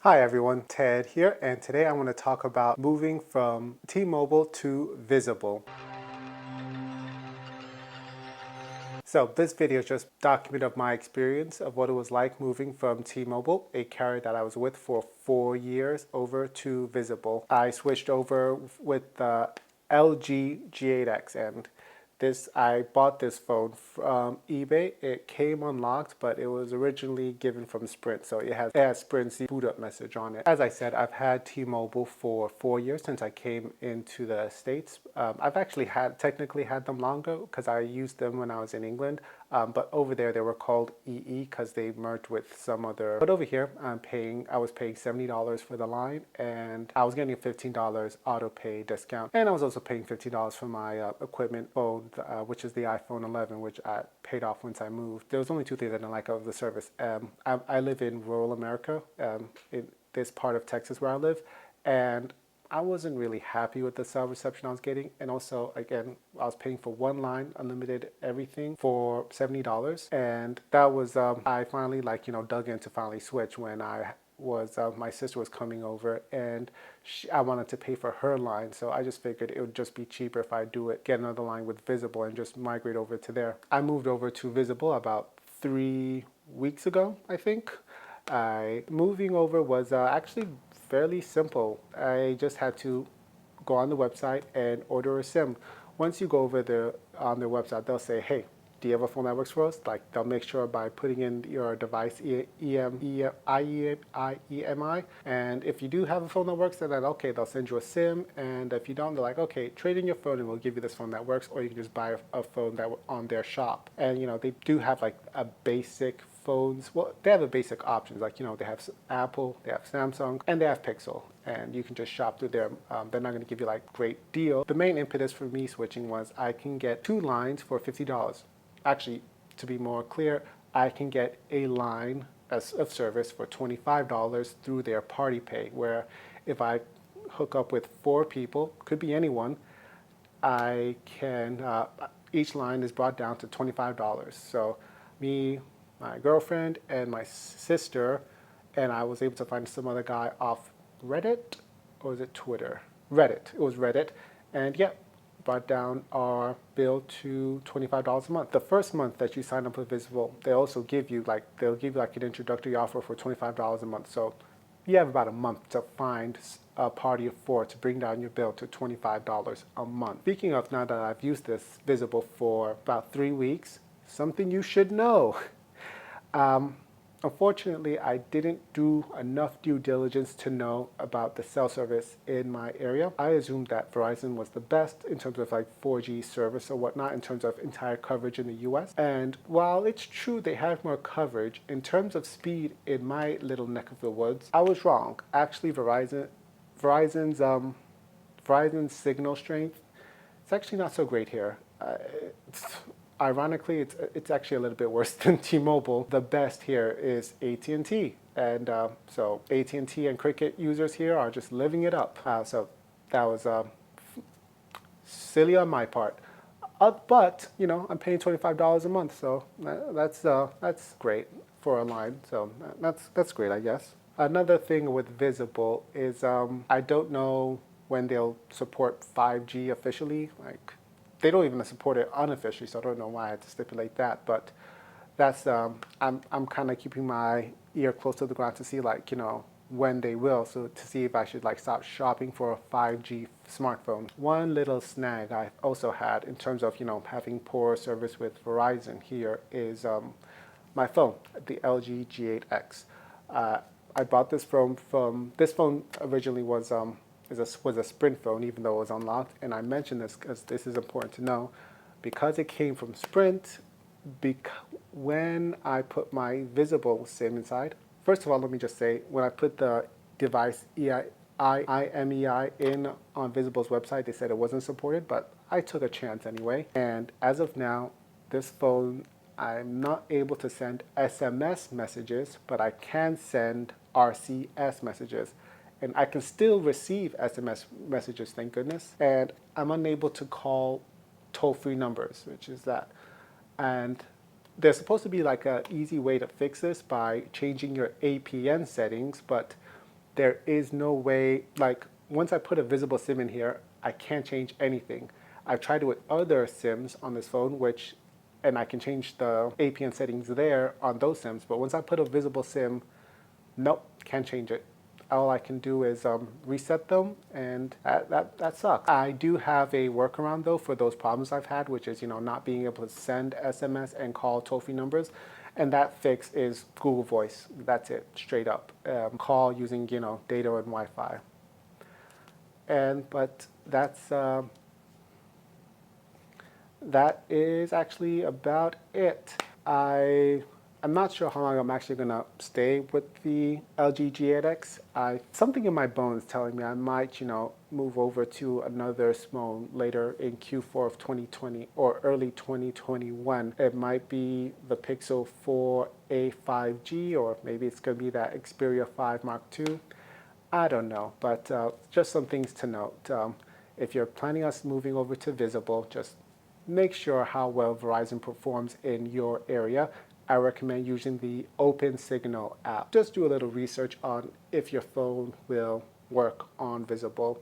Hi everyone, Ted here, and today I want to talk about moving from T-Mobile to Visible. So this video is just a document of my experience of what it was like moving from T-Mobile, a carrier that I was with for 4 years, over to Visible. I switched over with the LG G8X, and I bought this phone from eBay. It came unlocked, but it was originally given from Sprint, so it has Sprint's boot up message on it. As I said, I've had T-Mobile for 4 years since I came into the States. I've actually technically had them longer because I used them when I was in England, but over there they were called EE because they merged with some other. But over here, I was paying $70 for the line, and I was getting a $15 auto pay discount, and I was also paying $15 for my equipment phone, which is the iPhone 11, which I paid off once I moved. There was only two things I didn't like of the service. I live in rural America, in this part of Texas where I live, and I wasn't really happy with the cell reception I was getting. And also, again, I was paying for one line, unlimited everything, for $70. And that was, I finally dug in to finally switch when my sister was coming over, and I wanted to pay for her line. So I just figured it would just be cheaper if I get another line with Visible and just migrate over to there. I moved over to Visible about 3 weeks ago, I think. Moving over was actually fairly simple. I just had to go on the website and order a SIM. Once you go over there on their website, they'll say, hey, do you have a phone that works for us? Like, they'll make sure by putting in your device IEMI, and if you do have a phone that works, then okay, they'll send you a SIM, and if you don't, they're like, okay, trade in your phone and we'll give you this phone that works, or you can just buy a phone that on their shop. And they do have like a basic phones. Well, they have a basic options, like they have Apple, they have Samsung, and they have Pixel, and you can just shop through there. They're not going to give you like great deal. The main impetus for me switching was I can get 2 lines for $50. Actually, to be more clear, I can get a line of service for $25 through their party pay, where if I hook up with 4 people, could be anyone, I can, each line is brought down to $25. So me, my girlfriend, and my sister, and I was able to find some other guy off Reddit, or was it Twitter? Reddit. It was Reddit, and yeah, brought down our bill to $25 a month. The first month that you sign up with Visible, they'll give you like an introductory offer for $25 a month. So you have about a month to find a party of 4 to bring down your bill to $25 a month. Speaking of, now that I've used this Visible for about 3 weeks, something you should know. Unfortunately, I didn't do enough due diligence to know about the cell service in my area. I assumed that Verizon was the best in terms of like 4G service or whatnot, in terms of entire coverage in the US. And while it's true they have more coverage, in terms of speed in my little neck of the woods, I was wrong. Actually, Verizon's signal strength, it's actually not so great here. Ironically, it's actually a little bit worse than T-Mobile. The best here is AT&T, and so AT&T and Cricket users here are just living it up. So that was silly on my part, but I'm paying $25 a month, so that's great for a line. So that's great, I guess. Another thing with Visible is I don't know when they'll support 5G officially. Like, they don't even support it unofficially, so I don't know why I had to stipulate that. But that's I'm kind of keeping my ear close to the ground to see when they will, so to see if I should stop shopping for a 5G smartphone. One little snag I also had in terms of having poor service with Verizon here is my phone, the LG G8X. I bought this from this phone originally was a Sprint phone, even though it was unlocked. And I mention this because this is important to know. Because it came from Sprint, when I put my Visible SIM inside, first of all, let me just say, when I put the device IMEI in on Visible's website, they said it wasn't supported, but I took a chance anyway. And as of now, this phone, I'm not able to send SMS messages, but I can send RCS messages. And I can still receive SMS messages, thank goodness. And I'm unable to call toll-free numbers, which is that. And there's supposed to be like an easy way to fix this by changing your APN settings, but there is no way, like once I put a visible SIM in here, I can't change anything. I've tried it with other SIMs on this phone, and I can change the APN settings there on those SIMs, but once I put a visible SIM, nope, can't change it. All I can do is reset them, and that sucks. I do have a workaround though for those problems I've had, which is not being able to send SMS and call toll-free numbers, and that fix is Google Voice. That's it, straight up. Call using data and Wi-Fi, but that is actually about it. I'm not sure how long I'm actually going to stay with the LG G8X. Something in my bones telling me I might, move over to another phone later in Q4 of 2020 or early 2021. It might be the Pixel 4a 5G, or maybe it's going to be that Xperia 5 Mark II. I don't know, but just some things to note. If you're planning on moving over to Visible, just make sure how well Verizon performs in your area. I recommend using the Open Signal app. Just do a little research on if your phone will work on Visible,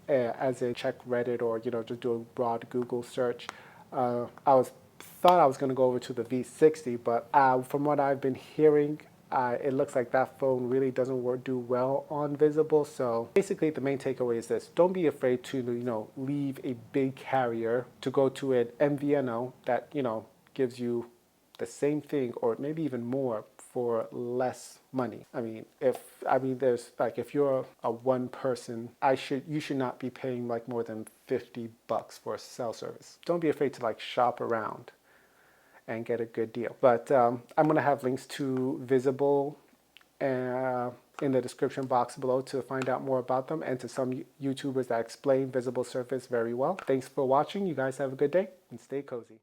as in check Reddit or just do a broad Google search. Thought I was going to go over to the V60, but from what I've been hearing, it looks like that phone really doesn't do well on Visible. So basically the main takeaway is this: don't be afraid to leave a big carrier to go to an MVNO that gives you the same thing or maybe even more for less money. If you're a one person, you should not be paying like more than $50 for cell service. Don't be afraid to shop around and get a good deal. But I'm going to have links to Visible in the description box below to find out more about them, and to some YouTubers that explain Visible Surface very well. Thanks for watching. You guys have a good day and stay cozy.